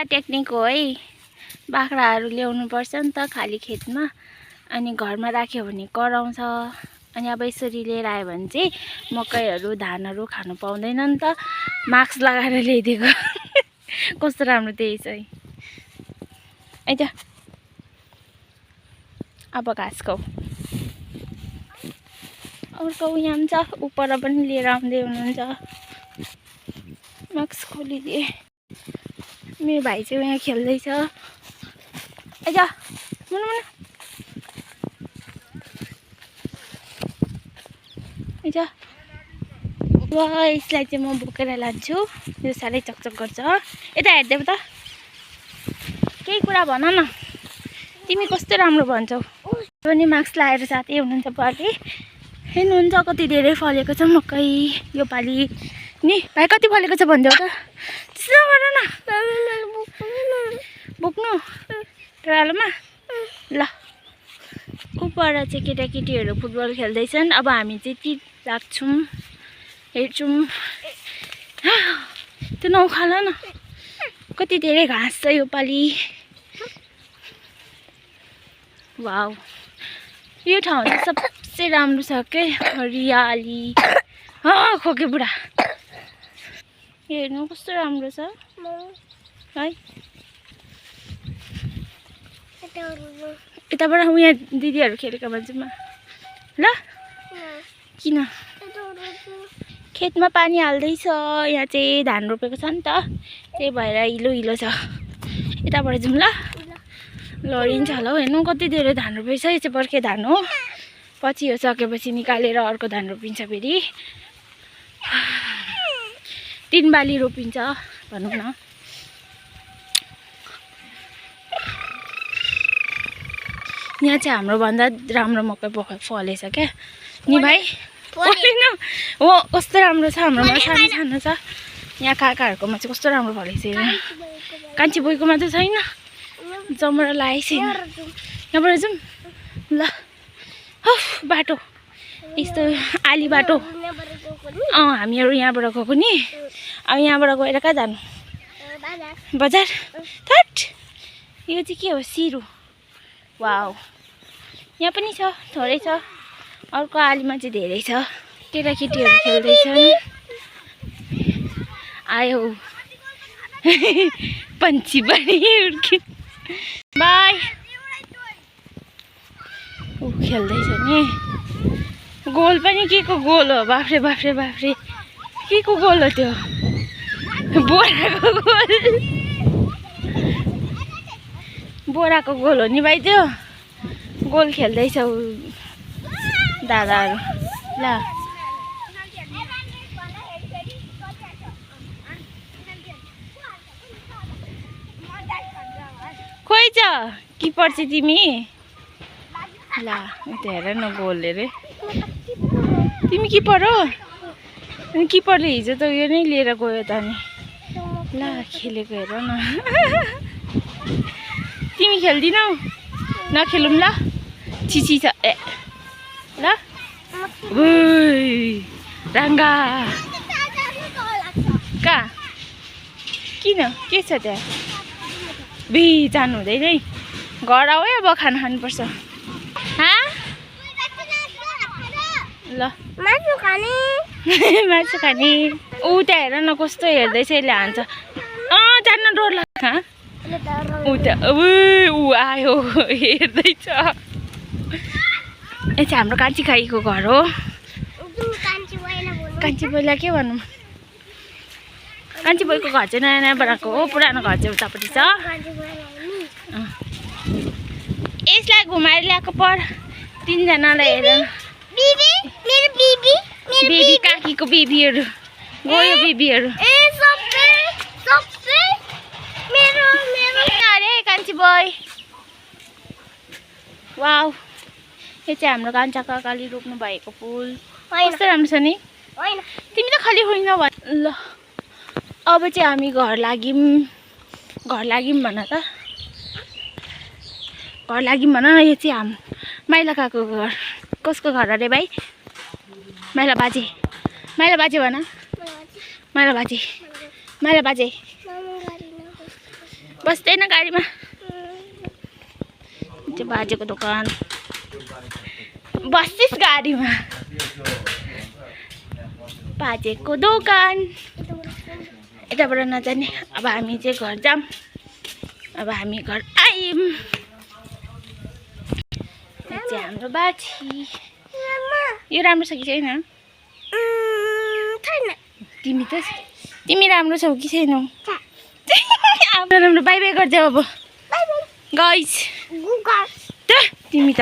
एउटा टेक्निक हो है। बाख्राहरू ल्याउनु पर्छ नि त खाली खेतमा, अनि घरमा राख्यो भने कराउँछ। अनि अब यसरी लिएर आयो भने चाहिँ मकैहरू धानहरू खानु पाउँदैन नि त। मास्क लगाएर ल्याइदिएको कस्तो राम्रो देखेछ है। आइज अब घाँस खाऊ। अर्को यहाँ पनि छ, उपर पनि लिएर आउँदै हुनुहुन्छ। मास्क खोलिदिए। मेरो भाइ चाहिँ यहाँ खेल्दैछ। आइज मुना मुना आइज। ल यसलाई चाहिँ म बोकेर लान्छु। यो साह्रै चकचक गर्छ। यता हेरिदेऊ त, केही कुरा भन न, तिमी कस्तो राम्रो भन्छौ। पनि मास्क लगाएर साथै हुनुहुन्छ पालि। हेर्नुहुन्छ कति धेरै फलेको छ मकै यो पालि नि। भाइ कति फलेको छ भन्छौ त, त्यस्तो गर न। बोक्नु टरालोमा ल। उपर चाहिँ केटाकेटीहरू फुटबल खेल्दैछन्। अब हामी चाहिँ ती लाग्छौँ, हेर्छौँ। त्यो नउखाल न, कति धेरै घाँस छ यो पालि। वाउ, यो ठाउँ चाहिँ सबसे राम्रो छ के, हरियाली। खोके बुढा हेर्नु कस्तो राम्रो छ है। यताबाट उहाँ दिदीहरू खेलेको भन्छु म ल। किन खेतमा पानी हाल्दैछ। यहाँ चाहिँ धान रोपेको छ नि त, त्यही भएर हिलो हिलो छ। यताबाट जाउँ ल। लडिन्छ होला हौ। हेर्नु कति धेरै धान रोपेछ। यो चाहिँ बर्खे धान हो। पछि यो सकेपछि निकालेर अर्को धान रोपिन्छ फेरि। 3 बाली रोपिन्छ भनौँ न। यहाँ चाहिँ हाम्रो भन्दा राम्रो मकै फलेछ क्या नि भाइ। हो कस्तो राम्रो छ। हाम्रोमा सानो सानो छ। यहाँ काकाहरूकोमा चाहिँ कस्तो राम्रो फलेछ। कान्छी बोईकोमा त छैन, जमरा लगाएछ। यहाँबाट जाउँ ल। बाटो यस्तो आली बाटो। हामीहरू यहाँबाट गएको नि। अब यहाँबाट गएर कहाँ जानु, बजार। थट यो चाहिँ के हो, सिरु। वाउ, यहाँ पनि छ, थोरै छ। अर्को आलीमा चाहिँ धेरै छ। केटाकेटीहरू खेल्दैछन्। आयो पन्छी पनि उड्किन। बाई। ऊ खेल्दैछ नि। गोल पनि के को गोल हो, बाफ्रे बाफ्रे बाफ्रे, के को गोल हो त्यो। बोराको गोल, बोराको गोल हो नि भाइ त्यो। गोल खेल्दैछ दादाहरू ल। खोइ छ किपर चाहिँ तिमी ल। उता हेर न गोल अरे। तिमी किपर हो। अनि किपरले हिजो त यो नै लिएर गयो त नि। ल खेलेको हेर न। तिमी खेल्दिनौ, नखेलौँ ल। छिची छ ए ल। राङ्गा कहाँ, किन के छ त्यहाँ। जानु हुँदैन है, घर आऊ है। अब खाना खानुपर्छ। ल मासु खाने। मासु खाने। उता हेर न कस्तो हेर्दैछ, यसले हान्छ। जान्न डर लाग्छ। उता ऊ आयो हेर्दैछ। यो चाहिँ हाम्रो कान्छी खाईको घर हो। कान्छी बोईलाई के भनौँ, कान्छी बोईको घर चाहिँ नयाँ नयाँ बनाएको हो। पुरानो घर चाहिँ उतापट्टि छ। यसलाई घुमाएर ल्याएको पर 3 जनालाई हेर। बेबी काकीको बेबीहरू गयो। बेबीहरू अरे कान्छी बोई। वाउ, यो चाहिँ हाम्रो कान्छा काकाले रोप्नु भएको फुल। कस्तो राम्रो छ नि। तिमी त खालि होइन ल। अब चाहिँ हामी घर लाग्यौँ। घर लाग्यौँ भन त, घर लाग्यौँ भन। यो चाहिँ माइला काको घर। कसको घर अरे भाइ। माइला बाजे। माइला बाजे भन। माइला बाजे। माइला बाजे। बस्दैन गाडीमा त्यो बाजेको दोकान बस्छिस् गाडीमा बाजेको दोकान यताबाट नजाने अब हामी चाहिँ घर जाऊँ अब हामी घर आयौँ चाहिँ हाम्रो बाछी यो राम्रो छ कि छैन तिमी त तिमी राम्रो छौ कि छैनौ राम्रो राम्रो बाई बाई गर्छौ अब गाइस तिमी त